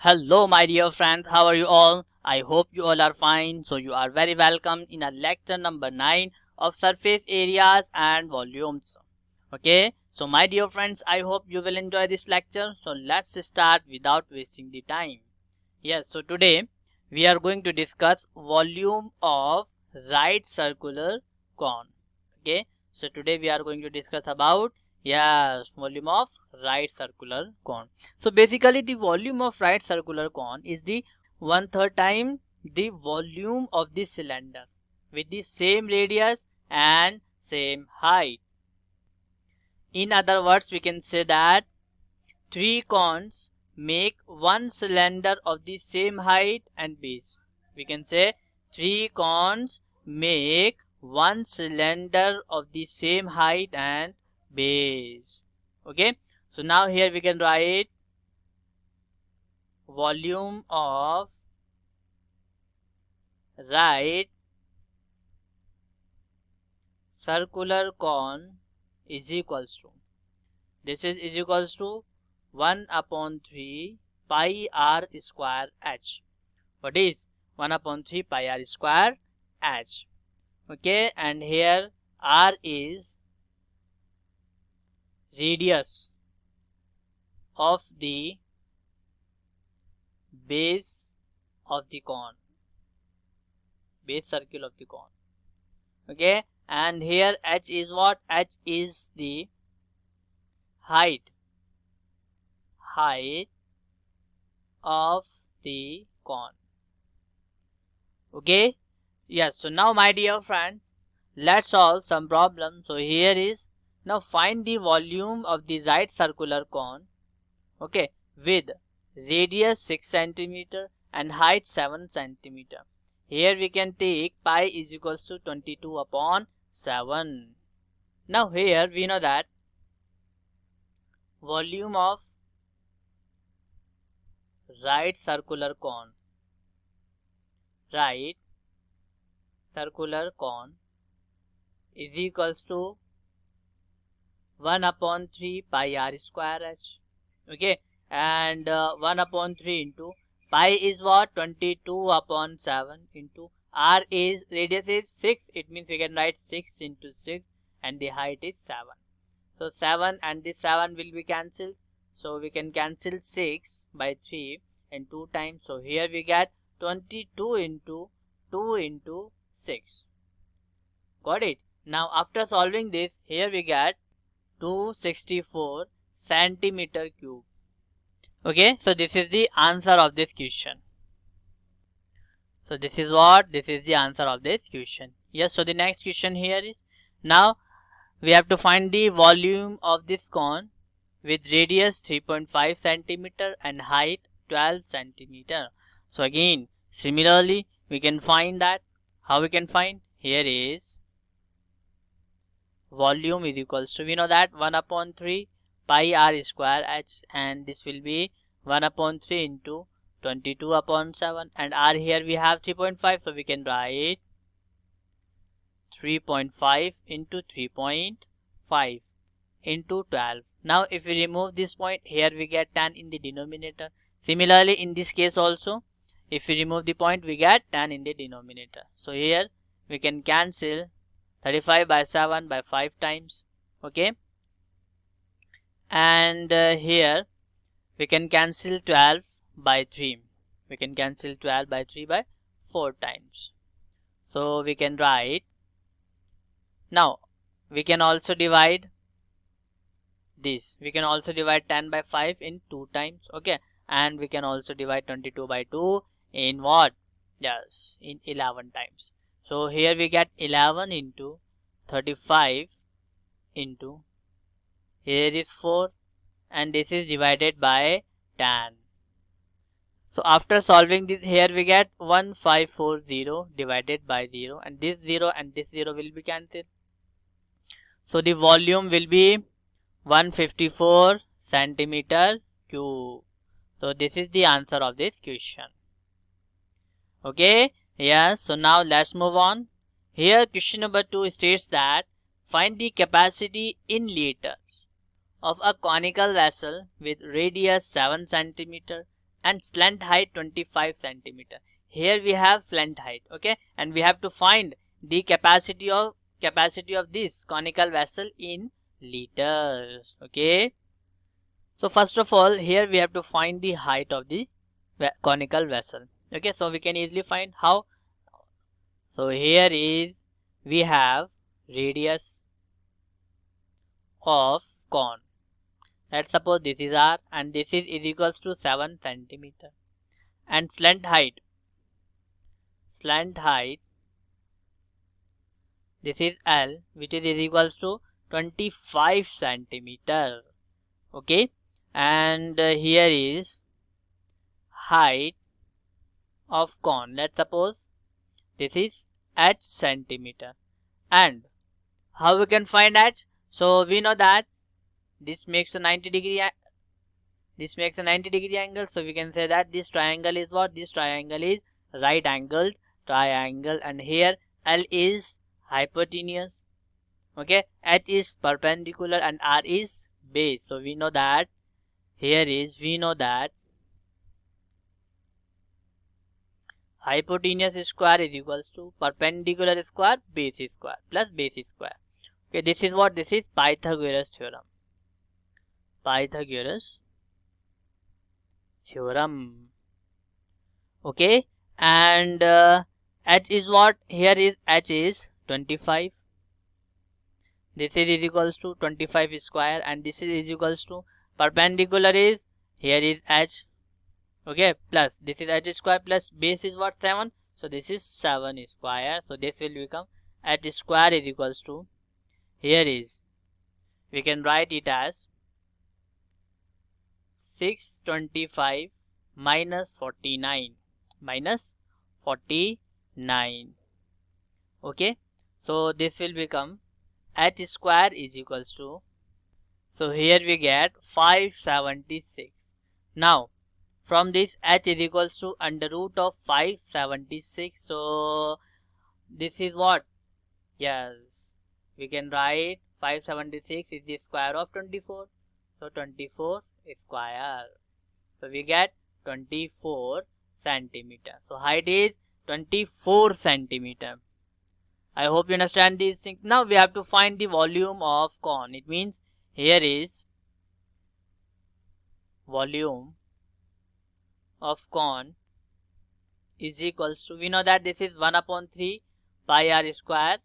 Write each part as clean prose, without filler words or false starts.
Hello, my dear friends. How are you all? I hope you all are fine. So, you are very welcome in a lecture number 9 of surface areas and volumes. Okay, so my dear friends, I hope you will enjoy this lecture. So, let's start without wasting the time. Yes, so today we are going to discuss volume of right circular cone. Okay, so today we are going to discuss about volume of right circular cone. So basically the volume of right circular cone is the 1/3 time the volume of the cylinder with the same radius and same height. In other words, we can say that three cones make one cylinder of the same height and base. We can say three cones make one cylinder of the same height and base. Okay, so now here we can write volume of right circular cone is equals to, this is equals to 1 upon 3 pi r square h. What is 1 upon 3 pi r square h? Okay, and here r is radius of the base of the cone, base circle of the cone. Okay, and here h is what? H is the height of the cone. Okay, yes. So now my dear friends, let's solve some problem. So here is, now find the volume of the right circular cone, okay, with radius 6 centimeter and height 7 centimeter. Here we can take pi is equals to 22 upon 7. Now here we know that volume of right circular cone is equals to 1 upon 3 pi r square h. Okay, and 1 upon 3 into pi is what? 22 upon 7 into r is, radius is 6. It means we can write 6 into 6 and the height is 7. So 7 and this 7 will be cancelled. So we can cancel 6 by 3 and 2 times. So here we get 22 into 2 into 6. Got it? Now after solving this, here we get 264 centimeter cube. Okay, so this is the answer of this question. So this is what? This is the answer of this question. Yes, so the next question here is, now we have to find the volume of this cone with radius 3.5 centimeter and height 12 centimeter. So again, similarly, we can find that. How we can find? Here is volume is equals to, we know that 1 upon 3 pi r square h, and this will be 1 upon 3 into 22 upon 7, and r here we have 3.5, so we can write 3.5 into 3.5 into 12. Now if we remove this point, here we get 10 in the denominator. Similarly in this case also, if we remove the point, we get 10 in the denominator. So here we can cancel 35 by 7 by 5 times. Okay, and here we can cancel 12 by 3. We can cancel 12 by 3 by 4 times. So we can write, now we can also divide this. We can also divide 10 by 5 in 2 times. Okay, and we can also divide 22 by 2 in what? Yes, in 11 times. So here we get 11 into 35 into, here is 4, and this is divided by 10. So after solving this, here we get 1540 divided by 0, and this 0 and this 0 will be cancelled. So the volume will be 154 centimeter cube. So this is the answer of this question. Okay, yes, so now let's move on. Here question number 2 states that find the capacity in liters of a conical vessel with radius 7 centimeter and slant height 25 centimeter. Here we have slant height, okay, and we have to find the capacity of this conical vessel in liters. Okay, so first of all, here we have to find the height of the conical vessel. Okay, so we can easily find how. So here is, we have radius of cone. Let's suppose this is r and this is equals to 7 centimeter, and slant height this is L, which is equals to 25 centimeter. Okay, and here is height of cone. Let's suppose this is h centimeter, and how we can find h? So we know that this makes a 90 degree angle, so we can say that this triangle is what? This triangle is right angled triangle, and here L is hypotenuse, okay, H is perpendicular, and R is base. So we know that hypotenuse square is equals to perpendicular square base square plus base square. Okay, this is what? This is Pythagoras theorem. Okay, and h is what? Here is h is 25. This is equals to 25 square, and this is equals to perpendicular is, here is h, okay, plus this is h square plus base is what? 7. So this is 7 square. So this will become h square is equals to, here is, we can write it as 625 minus 49. Okay, so this will become h square is equals to, so here we get 576. Now from this h is equals to under root of 576. So this is what? Yes, we can write 576 is the square of 24. So 24 square. So we get 24 centimeter. So height is 24 centimeter. I hope you understand these things. Now we have to find the volume of cone. It means here is volume of cone is equals to, we know that this is 1 upon 3 pi r square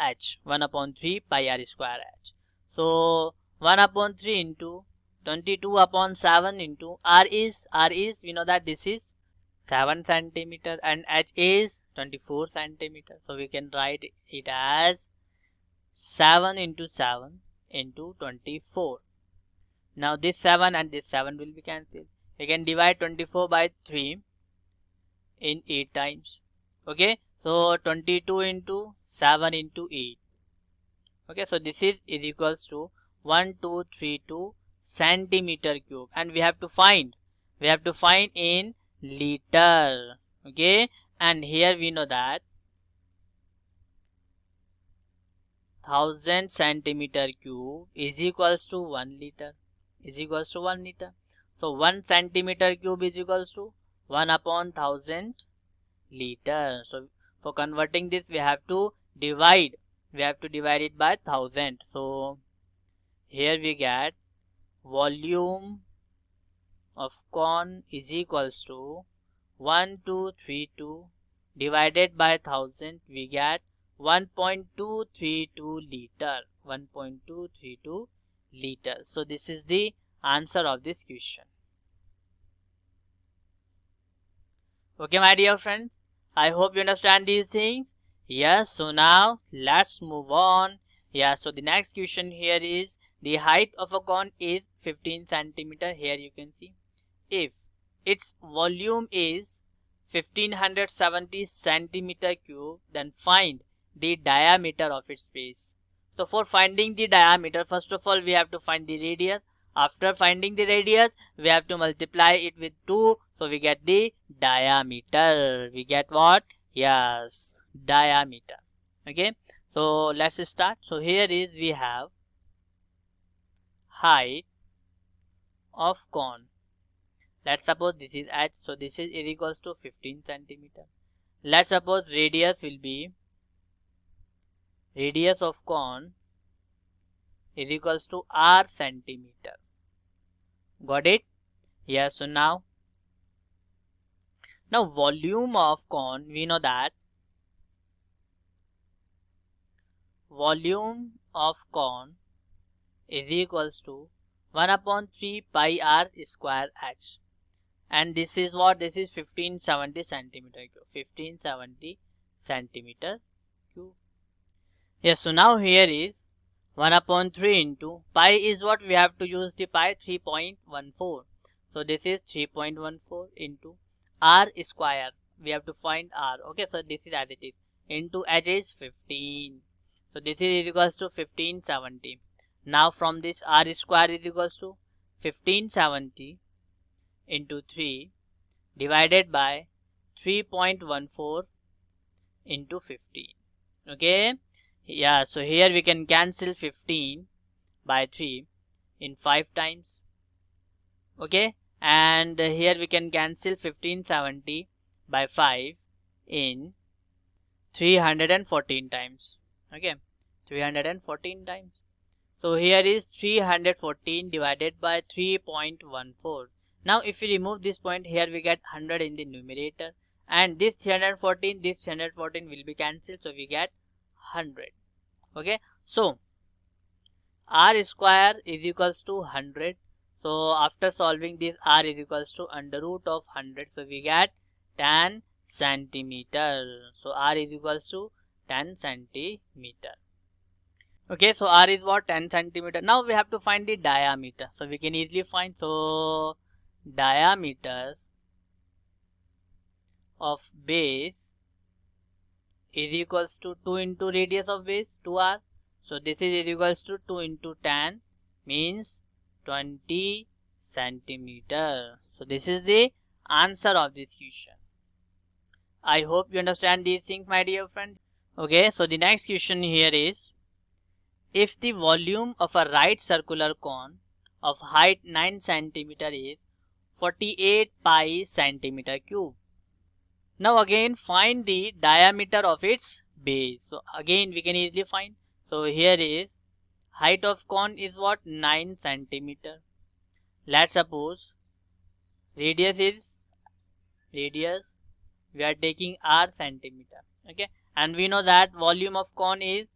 h. 1 upon 3 pi r square h. So 1 upon 3 into 22 upon 7 into r is, we know that this is 7 centimeter and h is 24 centimeter. So we can write it as 7 into 7 into 24. Now this 7 and this 7 will be cancelled. We can divide 24 by 3 in 8 times. Okay, so 22 into 7 into 8. Okay, so this is equals to 1232 centimeter cube, and we have to find in liter. Okay, and here we know that 1000 centimeter cube is equals to 1 liter. So 1 centimeter cube is equals to 1 upon 1000 liter. So for converting this, we have to divide it by 1000. So here we get volume of cone is equals to 1232 divided by 1000. We get 1.232 liter. 1.232 liter. So this is the answer of this question. Okay, my dear friends, I hope you understand these things. Yes, so now let's move on. Yeah, so the next question here is, the height of a cone is 15 centimeter. Here you can see, if its volume is 1570 centimeter cube, then find the diameter of its base. So for finding the diameter, first of all we have to find the radius. After finding the radius, we have to multiply it with 2. So we get the diameter. We get what? Yes, diameter. Okay, so let's start. So here is, we have height of cone, Let's suppose this is h, so this is equals to 15 centimeter. Let's suppose radius will be, radius of cone is equals to r centimeter. Got it? Yes. So now volume of cone, we know that volume of cone is equals to 1 upon 3 pi r square h, and this is what, this is 1570 centimeter cube, 1570 centimeter cube. Yes. So now here is 1 upon 3 into pi is what, we have to use the pi, 3.14. So this is 3.14 into r square, we have to find r. Okay, so this is as it is, into h is 15. So this is equals to 1570. Now from this, r square is equals to 1570 into 3 divided by 3.14 into 15. Okay. Yeah, so here we can cancel 15 by 3 in 5 times. Okay, and here we can cancel 1570 by 5 in 314 times. Okay, 314 times. So here is 314 divided by 3.14. Now if we remove this point, here we get 100 in the numerator, and this 314, this 314 will be cancelled, so we get 100. Okay, so r square is equals to 100. So after solving this, r is equals to under root of 100, so we get 10 centimeter. So r is equals to 10 centimeter. Okay, so r is what, 10 centimeter. Now we have to find the diameter, so we can easily find. So diameter of base is equals to 2 into radius of base, 2r. So this is equals to 2 into 10, means 20 centimeter. So this is the answer of this question. I hope you understand these things, my dear friend. Okay, so the next question here is, if the volume of a right circular cone of height 9 centimeter is 48 pi centimeter cube. Now again find the diameter of its base. So again we can easily find. So here is height of cone is what, 9 centimeter. Let's suppose radius is, radius we are taking r centimeter. Okay, and we know that volume of cone is,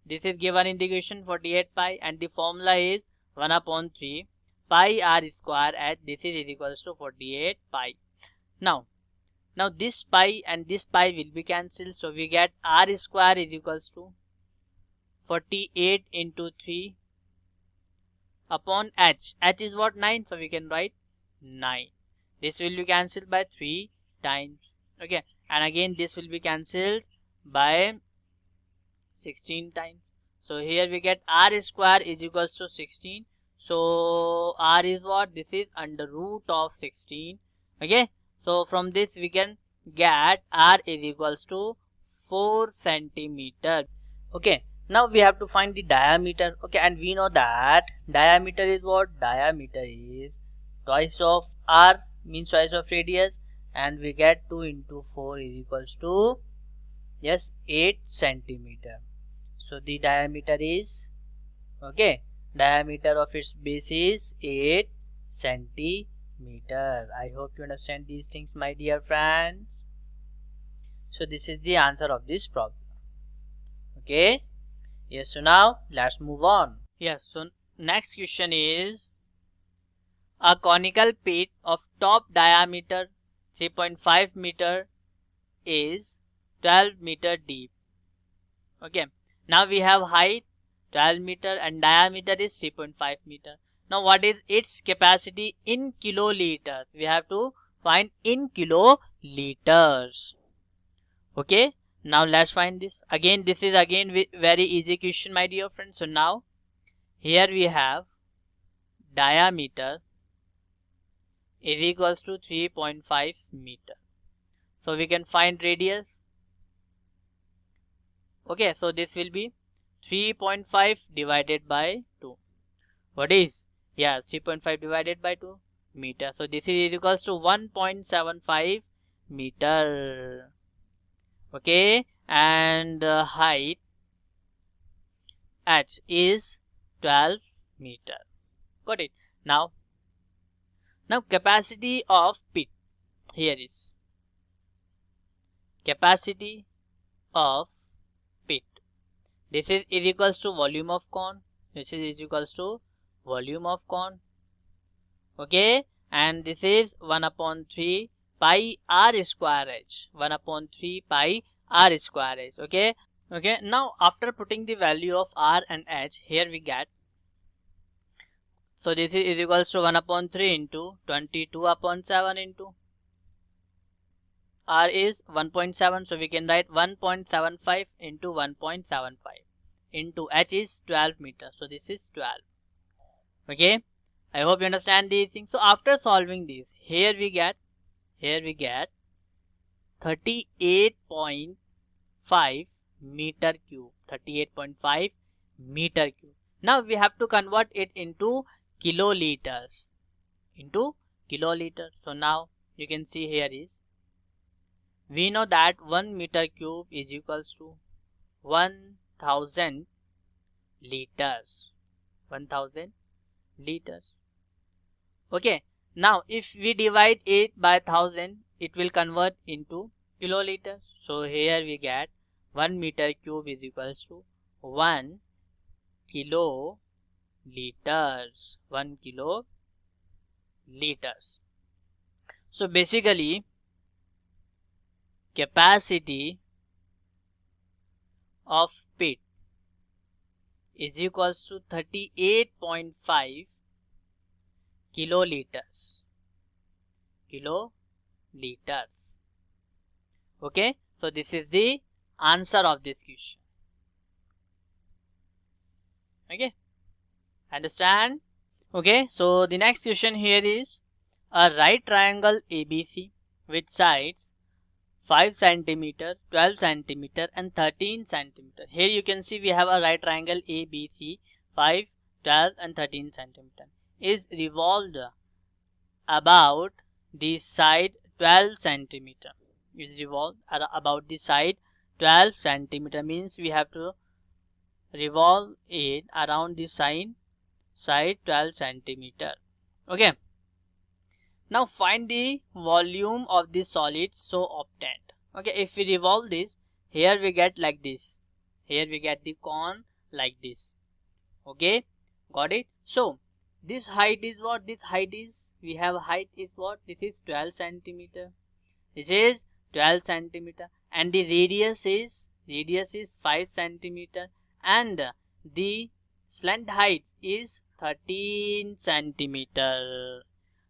this is given in the question, 48 pi, and the formula is 1 upon 3 pi r square h. This is equals to 48 pi. Now this pi and this pi will be cancelled, so we get r square is equals to 48 into 3 upon h. H is what, 9, so we can write 9. This will be cancelled by 3 times. Okay, and again this will be cancelled by 16 times. So here we get r square is equals to 16. So r is what, this is under root of 16. Okay, so from this we can get r is equals to 4 centimeter. Okay, now we have to find the diameter. Okay, and we know that diameter is what, diameter is twice of r, means twice of radius, and we get 2 into 4 is equals to, yes, 8 centimeter. So the diameter is, okay, diameter of its base is 8 centimeter. I hope you understand these things, my dear friends. So this is the answer of this problem. Okay, yes. So now let's move on. Yes, so next question is, a conical pit of top diameter 3.5 meter is 12 meter deep. Okay, now we have height 12 meter and diameter is 3.5 meter. Now what is its capacity in kiloliters? We have to find in kiloliters. Okay, now let's find this. Again, this is again very easy question, my dear friends. So now here we have diameter is equals to 3.5 meter. So we can find radius. Okay, so this will be 3.5 divided by 2. What is? Yeah, 3.5 divided by 2. meter. So this is equals to 1.75 meter. Okay, and height h is 12 meter. Got it? Now capacity of pit. Here is capacity of pit. This is equals to volume of cone. This is equals to volume of cone. Okay, and this is 1 upon 3 pi r square h. 1 upon 3 pi r square h. Okay. Okay, now after putting the value of r and h, here we get, so this is equals to 1 upon 3 into 22 upon 7 into r is 1.7, so we can write 1.75 into 1.75 into h is 12 meters, so this is 12. Okay, I hope you understand these things. So after solving this, here we get 38.5 meter cube. 38.5 meter cube. Now we have to convert it into kiloliters. So now you can see here is, we know that 1 meter cube is equals to 1000 liters. 1000 liters. Okay, now if we divide it by 1000, it will convert into kiloliters. So here we get 1 meter cube is equals to 1 kiloliters. 1 kiloliters. So basically capacity of pit is equals to 38.5 kiloliters. Okay, so this is the answer of this question. Okay, understand? Okay, so the next question here is, a right triangle ABC with sides 5 centimeter, 12 centimeter and 13 centimeter. Here you can see we have a right triangle ABC, 5, 12 and 13 centimeter, is revolved about the side 12 centimeter. Is revolved about the side 12 centimeter, means we have to revolve it around the side 12 centimeter. Okay, now find the volume of the solid so obtained. Okay, if we revolve this, here we get like this. Here we get the cone like this. Okay, got it? So this height is what? This height is, we have height is what? This is 12 centimeter. This is 12 centimeter and the radius is 5 centimeter and the slant height is 13 centimeter.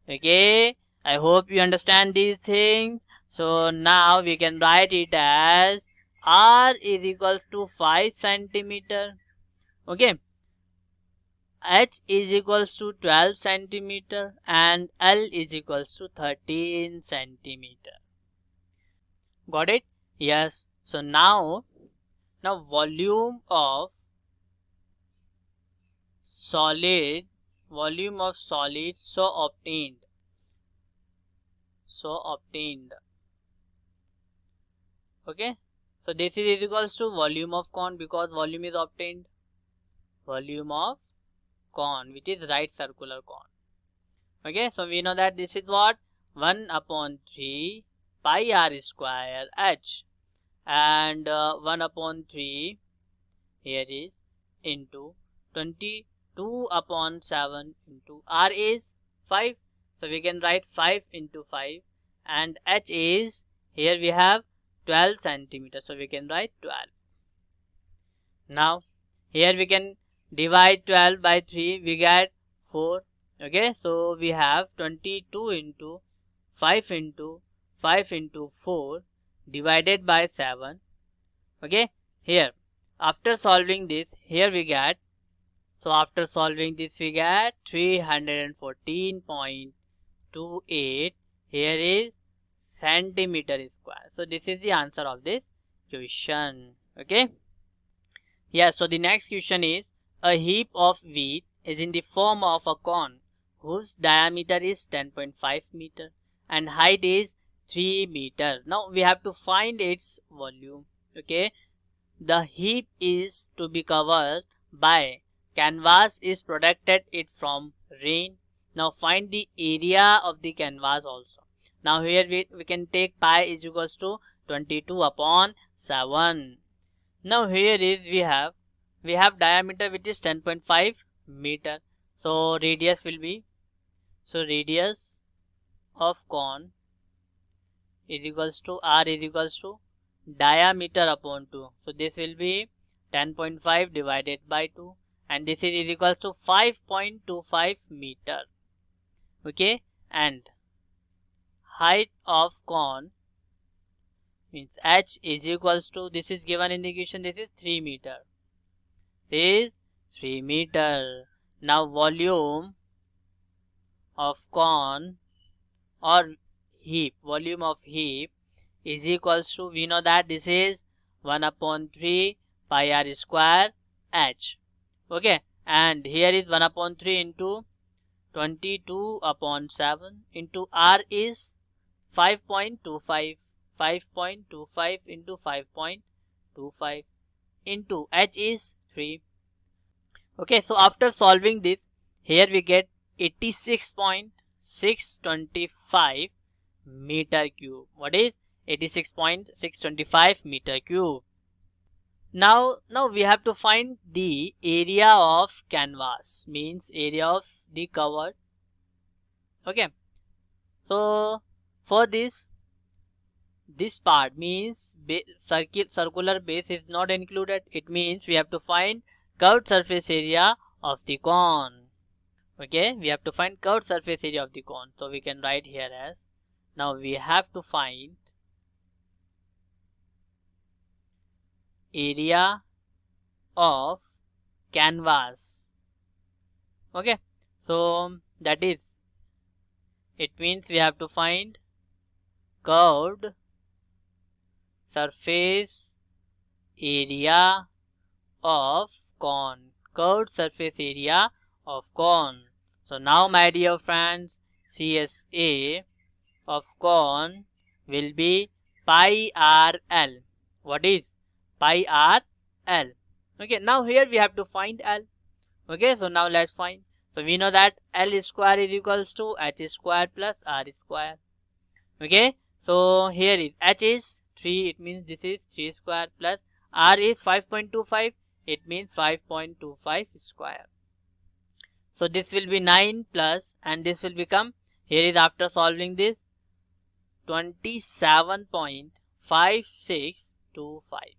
Okay, I hope you understand these things. So now we can write it as r is equals to 5 centimeter. Okay, h is equals to 12 centimeter and L is equals to 13 centimeter. Got it? Yes. So now volume of solid so obtained. Okay, so this is equals to volume of cone, because volume is obtained. Volume of cone, which is right circular cone. Okay, so we know that this is what? 1 upon 3 pi r square h and 1 upon 3 here is into 22 upon 7 into r is 5. So we can write 5 into 5 and h is, here we have 12 centimeter. So we can write 12. Now here we can divide 12 by 3, we get 4. Okay, so we have 22 into 5 into 4 divided by 7. Okay, here after solving this, here we get, so after solving this we get 314.28, here is centimeter square. So this is the answer of this question. Okay, yeah, so the next question is, a heap of wheat is in the form of a cone whose diameter is 10.5 meter and height is 3 meter. Now we have to find its volume. Okay, the heap is to be covered by canvas is protected it from rain. Now find the area of the canvas also. Now here we can take pi is equals to 22 upon 7. Now here is we have diameter which is 10.5 meter. So radius will be, so radius of cone is equals to r is equals to diameter upon 2. So this will be 10.5 divided by 2 and this is equals to 5.25 meter. Okay, and height of cone means h is equals to, this is given in the equation, this is 3 meter. This is 3 meter. Now volume of cone or heap, volume of heap is equals to, we know that this is 1 upon 3 pi r square h. Okay, and here is 1 upon 3 into 22 upon 7 into r is 5.25, 5.25 into 5.25 into h is 3. Okay, so after solving this, here we get 86.625 meter cube. What is 86.625 meter cube? Now we have to find the area of canvas, means area of the cover. Okay, so for this part means circular base is not included. It means we have to find curved surface area of the cone. Okay, we have to find curved surface area of the cone. So we can write here as, now we have to find area of canvas. Okay, so that is, it means we have to find curved surface area of cone, curved surface area of cone. So now my dear friends, CSA of cone will be pi RL. What is pi RL? Okay, now here we have to find L. Okay, so now let's find. So we know that L square is equals to h square plus r square. Okay, so here is h is 3, it means this is 3 square plus r is 5.25, it means 5.25 square. So this will be 9 plus, and this will become, here is after solving this, 27.5625.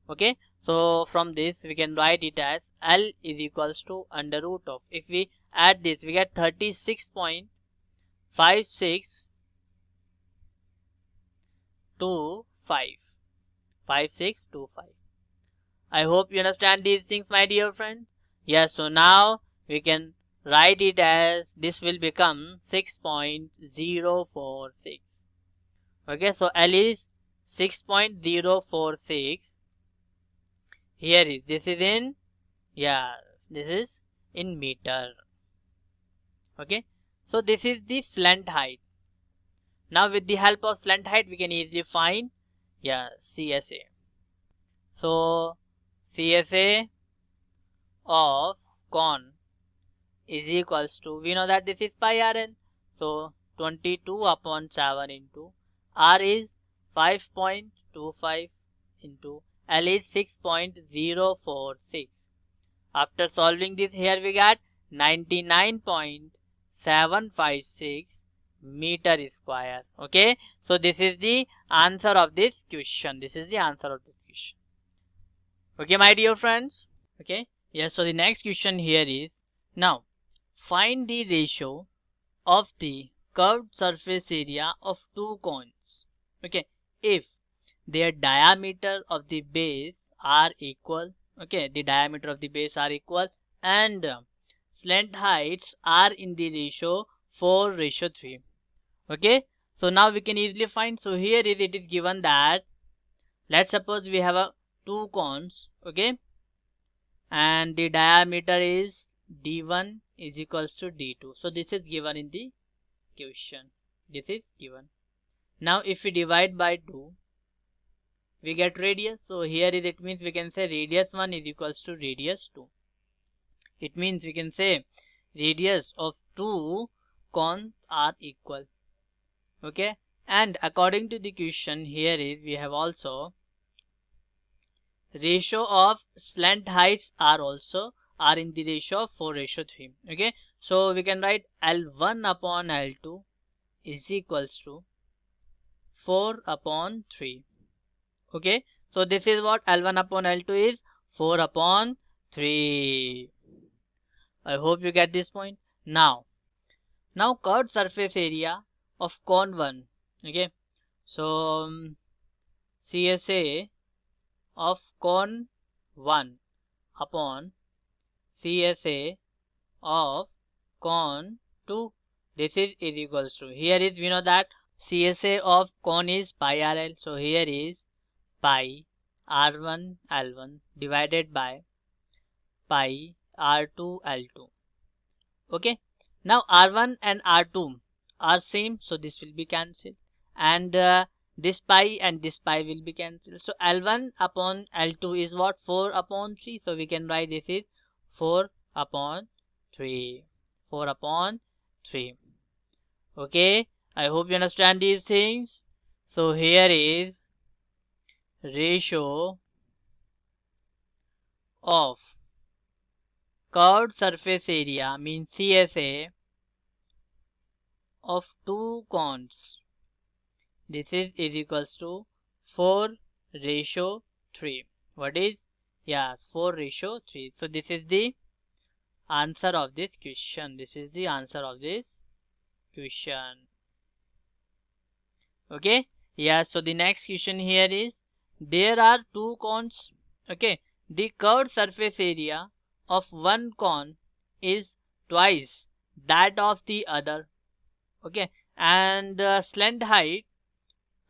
Okay, so from this we can write it as L is equals to under root of, if we add this we get 36.5625. I hope you understand these things, my dear friends. Yes, so now we can write it as, this will become 6.046. Okay, so L is 6.046. Here is, this is in, this is in meter. Okay, so this is the slant height. Now with the help of slant height we can easily find CSA. So CSA of cone is equals to, we know that this is pi RL. So 22 upon 7 into R is 5.25 into L is 6.046. After solving this, here we got 99.756 meter square. Okay, so this is the answer of this question. This is the answer of this question. Okay, my dear friends. Okay, yes, so the next question here is, now find the ratio of the curved surface area of two cones. Okay, if their diameter of the base are equal. Okay, the diameter of the base are equal and slant heights are in the ratio 4:3. Okay, so now we can easily find. So here is, it is given that, let's suppose we have two cones. Okay, and the diameter is d1 is equals to d2. So this is given in the question. This is given. Now if we divide by 2, we get radius. So here is, it means we can say radius 1 is equals to radius 2. It means we can say radius of 2 cones are equal. Okay, and according to the question here is, we have also ratio of slant heights are in the ratio of 4:3. Okay, so we can write L1 upon L2 is equals to 4/3. Okay, so this is what L1 upon L2 is, 4/3. I hope you get this point. Now curved surface area of cone 1. Okay, so CSA of cone 1 upon CSA of cone 2. This is equals to, here is, we know that CSA of cone is pi RL. So here is pi R1 L1 divided by pi R2 L2. Okay, now R1 and R2 are same, so this will be cancelled, and this pi and this pi will be cancelled. So L1 upon L2 is what, 4/3. So we can write this is 4/3. 4/3. Okay, I hope you understand these things. So here is ratio of curved surface area, means CSA, of 2 cones. This is equals to 4:3. What is? Yeah, 4:3. So this is the answer of this question. This is the answer of this question. Okay, yeah. So the next question here is, there are 2 cones. Okay, the curved surface area of one cone is twice that of the other. Okay, and the slant height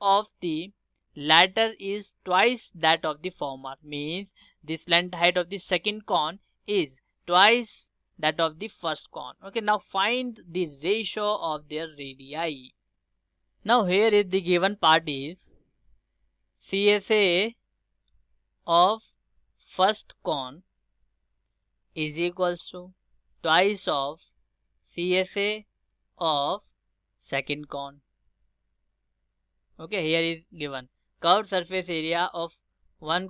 of the latter is twice that of the former. Means the slant height of the second cone is twice that of the first cone. Okay, now find the ratio of their radii. Now here is the given part is CSA of first cone is equals to twice of CSA of second cone. Okay, here is given curved surface area of one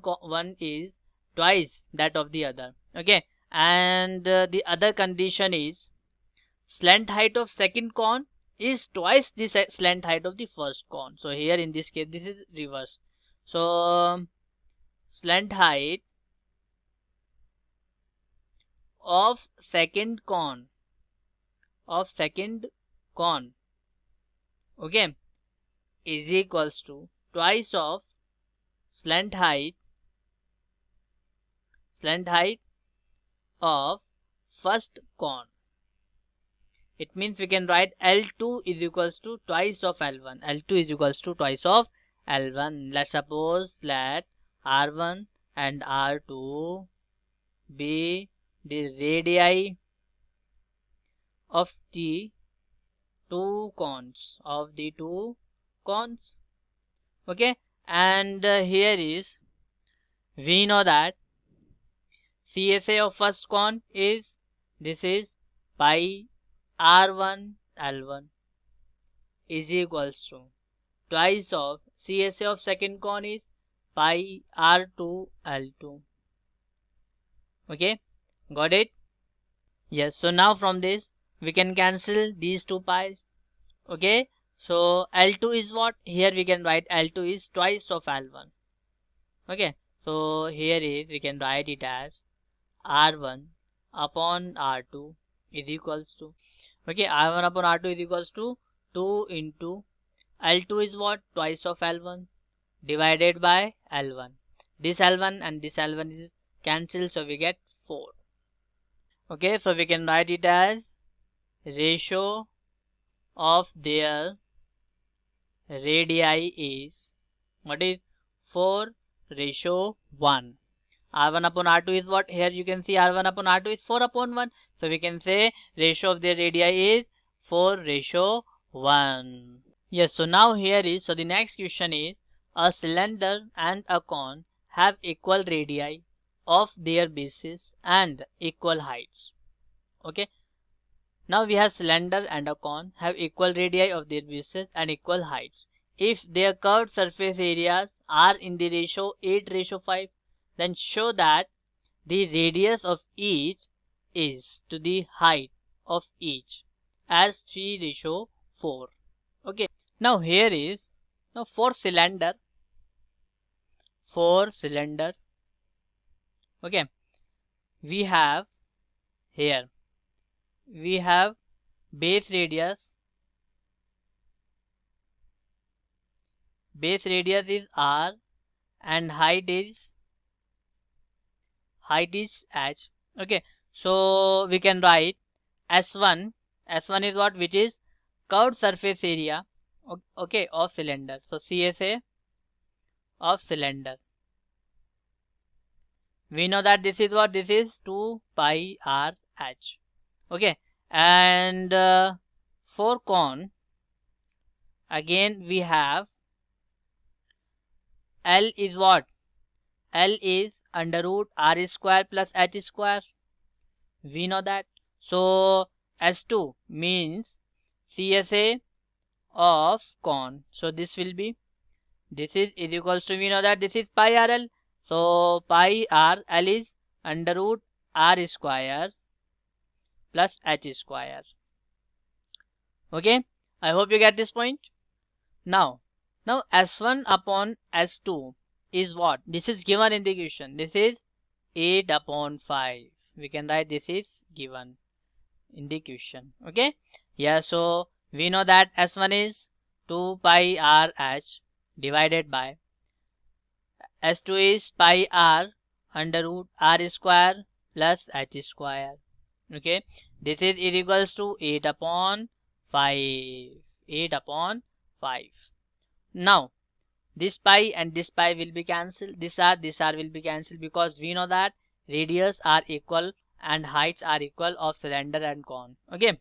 is twice that of the other. Okay, and the other condition is slant height of second cone is twice the slant height of the first cone. So here in this case this is reverse. So slant height of second cone okay, is equals to twice of slant height of first cone. It means we can write L2 is equals to twice of L1. L2 is equals to twice of L1. Let's suppose that R1 and R2 be the radii of the two cones. Okay, and here is, we know that CSA of first cone is, this is pi R1 L1 is equals to twice of CSA of second cone is pi R2 L2. Okay, got it? Yes, so now from this we can cancel these two pi's. Okay, so L2 is what? Here we can write L2 is twice of L1. Okay, so here is, we can write it as R1 upon R2 is equals to, okay, R1 upon R2 is equals to 2 into L2 is what? Twice of L1 divided by L1. This L1 and this L1 is cancelled, so we get 4. Okay, so we can write it as ratio of their radii is, what is? 4:1. R1 upon R2 is what? Here you can see R1 upon R2 is 4 upon 1. So we can say ratio of their radii is 4:1. Yes, so now here is, so the next question is, a cylinder and a cone have equal radii of their bases and equal heights. Okay. Now we have cylinder and a cone have equal radii of their bases and equal heights. If their curved surface areas are in the ratio 8:5, then show that the radius of each is to the height of each as 3:4. Okay. Now here is, now for cylinder, okay, we have here, we have base radius is r and height is h. Okay, so we can write s1 is what, which is curved surface area, okay, of cylinder. So CSA of cylinder, we know that this is what, this is 2 pi r h. Okay, and for cone again we have L is what? L is under root r square plus h square. We know that. So S2 means CSA of cone. So this will be, this is equals to, we know that this is pi RL. So pi RL is under root r square plus h square. Okay, I hope you get this point. Now S1 upon S2 is what? This is given in the question. This is 8/5. We can write this is given in the question. Okay. Yeah. So we know that S1 is 2 pi r h divided by S2 is pi r under root r square plus h square. Okay. This is equals to 8/5. 8/5. Now this pi and this pi will be cancelled. This r will be cancelled, because we know that radius are equal and heights are equal of cylinder and cone. Okay.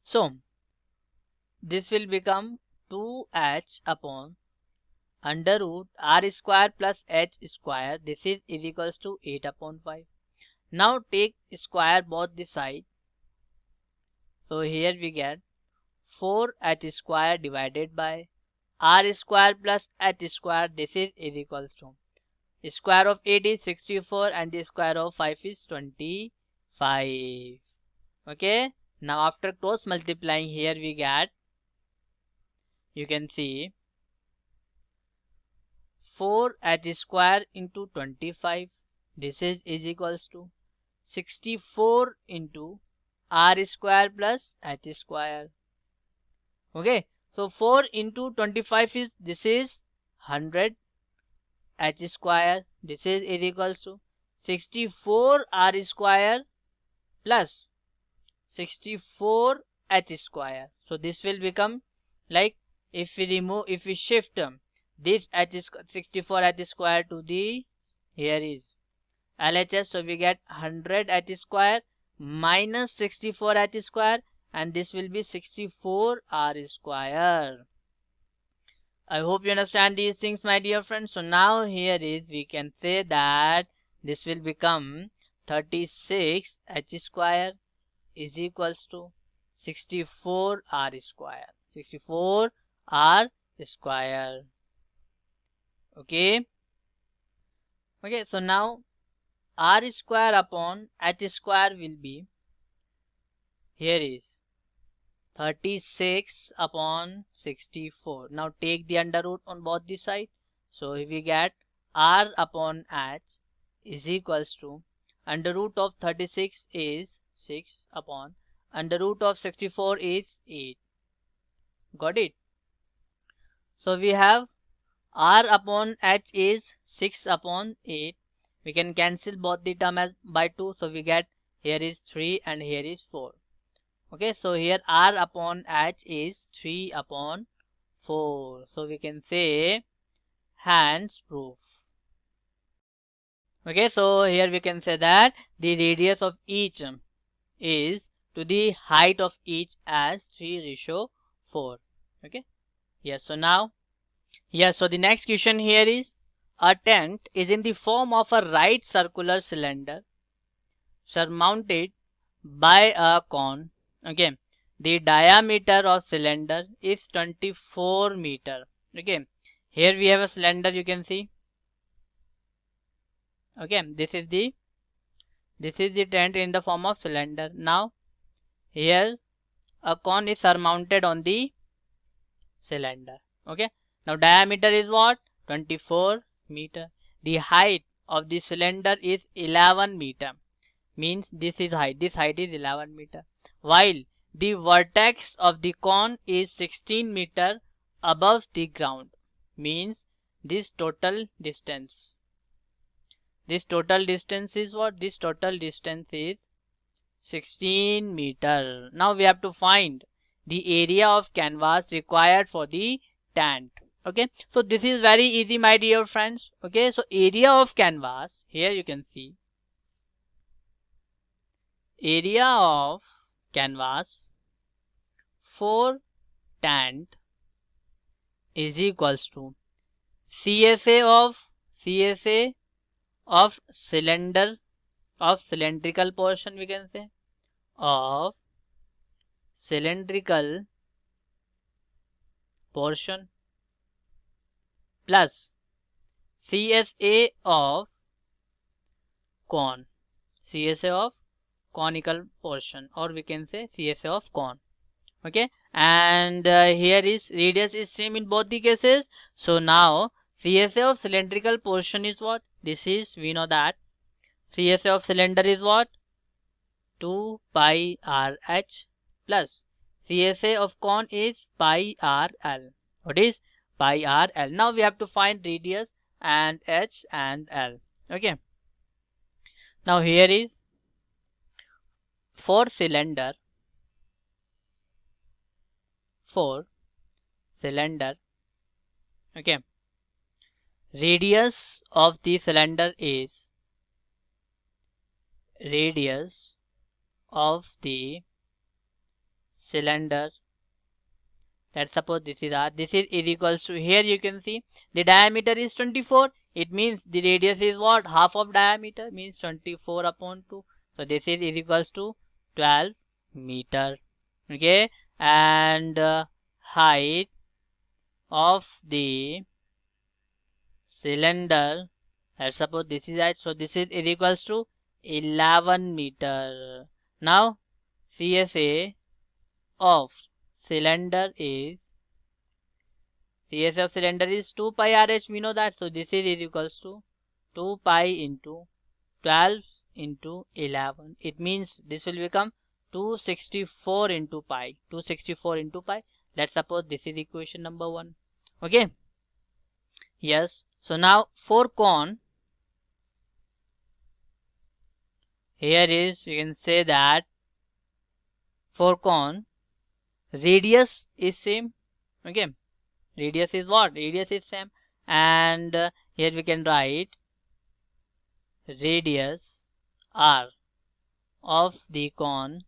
So this will become 2h upon under root r square plus h square. This is equals to 8/5. Now take square both the sides. So here we get 4h square divided by r square plus h square. This is equals to, square of 8 is 64 and the square of 5 is 25. Okay. Now after cross multiplying, here we get, you can see 4h square into 25. This is equals to 64 into r square plus h square. Okay. So 4 into 25 is, this is 100 h square. This is equals to 64 r square plus 64 h square. So this will become like, if we shift this 64 h square to the, here is LHS. So we get 100 h square minus 64 h square, and this will be 64 r square. I hope you understand these things, my dear friends. So now here is, we can say that this will become 36 h square is equals to 64 r square. 64 r square. Okay. Okay. So now r square upon h square will be, here is 36 upon 64. Now take the under root on both the sides. So we get r upon h is equals to, under root of 36 is 6 upon under root of 64 is 8. Got it? So we have r upon h is 6 upon 8. We can cancel both the term as by 2. So we get, here is 3 and here is 4. Okay, so here r upon h is 3/4. So we can say hence proof. Okay, so here we can say that the radius of each is to the height of each as 3:4. Okay, yes. So now, yes, so the next question here is, a tent is in the form of a right circular cylinder surmounted by a cone. Okay, the diameter of cylinder is 24 meter. Okay, here we have a cylinder, you can see. Okay, this is the tent in the form of cylinder. Now here a cone is surmounted on the cylinder. Okay, now diameter is what? 24 meter. The height of the cylinder is 11 meter, means this is height, this height is 11 meter, while the vertex of the cone is 16 meter above the ground, means this total distance, is what? This total distance is 16 meter. Now we have to find the area of canvas required for the tent. Okay, so this is very easy, my dear friends. Okay, so area of canvas, here you can see area of canvas for tent is equals to CSA of cylinder, of cylindrical portion, we can say, of cylindrical portion, plus CSA of cone, CSA of conical portion, or we can say CSA of cone. Okay, and here is radius is same in both the cases. So now CSA of cylindrical portion is what? This is, we know that CSA of cylinder is what? 2 pi RH plus CSA of cone is pi RL. What is pi RL? Now we have to find radius and H and L. Okay, now here is for cylinder, for cylinder. Okay, radius of the cylinder is, radius of the cylinder, let's suppose this is R, this is equals to, here you can see the diameter is 24, it means the radius is what? Half of diameter, means 24 upon 2, so this is equals to 12 meter. Okay, and height of the cylinder, let's suppose this is height, so this is equals to 11 meter. Now CSA of cylinder is, CSA of cylinder is 2 pi RH, we know that, so this is equals to 2 pi into 12 into 11, it means this will become 264 into pi, 264 into pi. Let's suppose this is equation number 1. Okay, yes. So now for cone, here is, you can say that for cone radius is same. Okay, radius is what? Radius is same, and here we can write radius R of the cone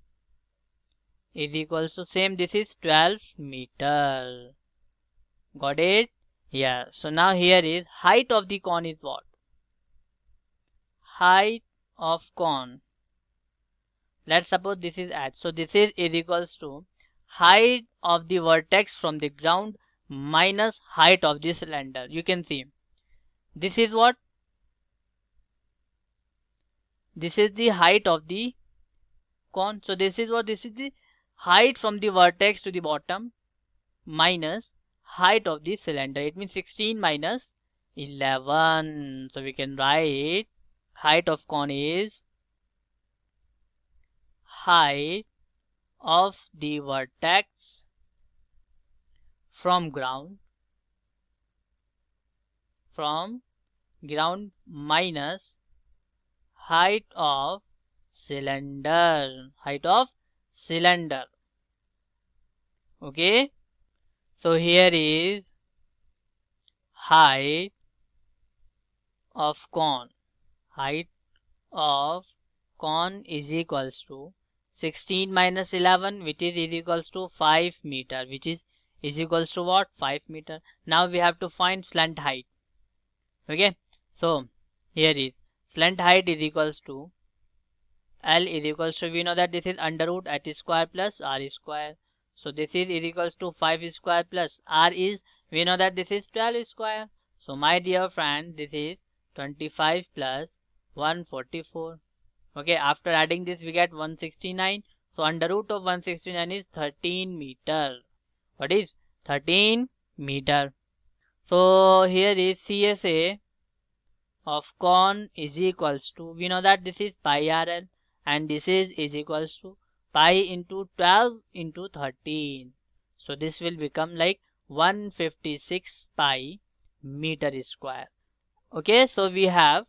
is equals to same, this is 12 meter. Got it? Yeah. So now here is height of the cone is what? Height of cone, let's suppose this is H, so this is equals to height of the vertex from the ground minus height of the cylinder. You can see this is what? This is the height of the cone, so this is what? This is the height from the vertex to the bottom minus height of the cylinder, it means 16 minus 11, so we can write height of cone is height of the vertex from ground minus height of cylinder, height of cylinder. Okay, so here is height of cone, height of cone is equals to 16 minus 11, which is equals to 5 meter, which is equals to what? 5 meter. Now we have to find slant height. Okay, so here is slant height is equals to L is equals to, we know that this is under root h square plus r square. So this is equals to 5 square plus r is, we know that this is 12 square. So my dear friend, this is 25 plus 144. Okay, after adding this we get 169. So under root of 169 is 13 meter. What is 13 meter? So here is CSA of cone is equals to, we know that this is pi RL, and this is equals to pi into 12 into 13. So this will become like 156 pi meter square. Okay, so we have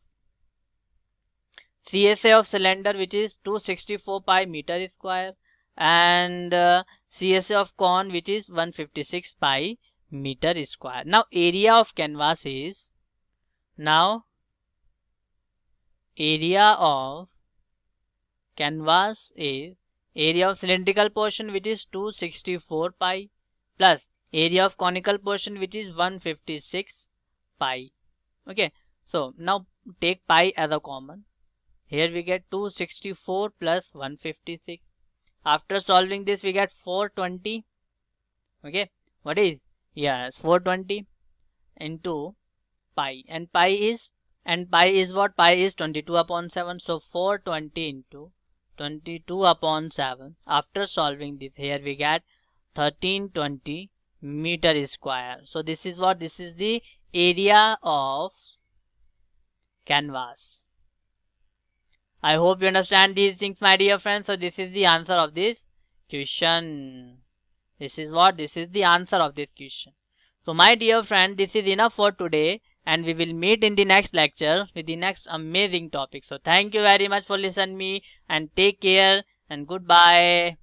CSA of cylinder, which is 264 pi meter square, and CSA of cone, which is 156 pi meter square. Now area of canvas is, now area of canvas is area of cylindrical portion, which is 264 pi, plus area of conical portion, which is 156 pi. Okay, so now take pi as a common. Here we get 264 plus 156. After solving this we get 420. Okay, what is? Yes, 420 into pi, and pi is what? Pi is 22 upon 7. So 420 into 22 upon 7. After solving this, here we get 1320 meter square. So this is what? This is the area of canvas. I hope you understand these things, my dear friends. So this is the answer of this question. This is what? This is the answer of this question. So my dear friend, this is enough for today, and we will meet in the next lecture with the next amazing topic. So thank you very much for listening me, and take care and goodbye.